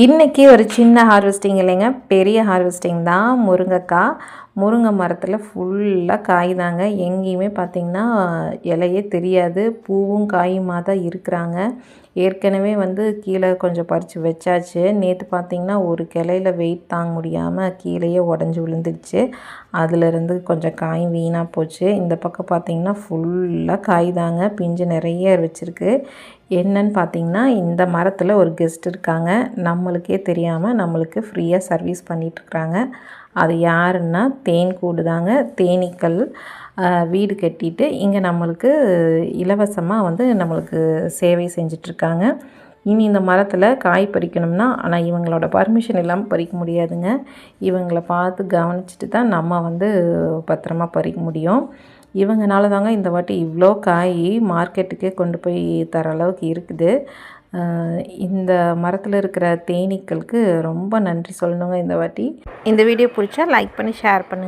இன்றைக்கி ஒரு சின்ன ஹார்வெஸ்டிங் இல்லைங்க, பெரிய ஹார்வெஸ்டிங் தான். முருங்கை மரத்தில் ஃபுல்லாக காய் தாங்க. எங்கேயுமே பார்த்திங்கன்னா இலையே தெரியாது, பூவும் காயுமாக தான் இருக்கிறாங்க. ஏற்கனவே கீழே கொஞ்சம் பறித்து வச்சாச்சு. நேற்று பார்த்திங்கன்னா ஒரு கிளையில் வெயிட் தாங்க முடியாமல் கீழேயே உடஞ்சி விழுந்துருச்சு. அதிலிருந்து கொஞ்சம் காய் வீணாக போச்சு. இந்த பக்கம் பார்த்திங்கன்னா ஃபுல்லாக காய் தாங்க, பிஞ்சு நிறைய வச்சுருக்கு. என்னன்னு பார்த்திங்கன்னா, இந்த மரத்தில் ஒரு கெஸ்ட் இருக்காங்க. நம்மளுக்கே தெரியாமல் நம்மளுக்கு ஃப்ரீயாக சர்வீஸ் பண்ணிகிட்ருக்குறாங்க. அது யாருன்னா தேன்கூடு தாங்க. தேனீக்கள் வீடு கட்டிட்டு இங்கே நம்மளுக்கு இலவசமாக நம்மளுக்கு சேவை செஞ்சிட்ருக்காங்க. இனி இந்த மரத்தில் காய் பறிக்கணும்னா, ஆனால் இவங்களோட பர்மிஷன் இல்லாமல் பறிக்க முடியாதுங்க. இவங்கள பார்த்து கவனிச்சுட்டு தான் நம்ம பத்திரமா பறிக்க முடியும். இவங்கனால தாங்க இந்த வாட்டி இவ்வளோ காய் மார்க்கெட்டுக்கே கொண்டு போய் தர அளவுக்கு இருக்குது. இந்த மரத்தில் இருக்கிற தேனீக்களுக்கு ரொம்ப நன்றி சொல்லணுங்க இந்த வாட்டி. இந்த வீடியோ பிடிச்சா லைக் பண்ணி ஷேர் பண்ணுங்கள்.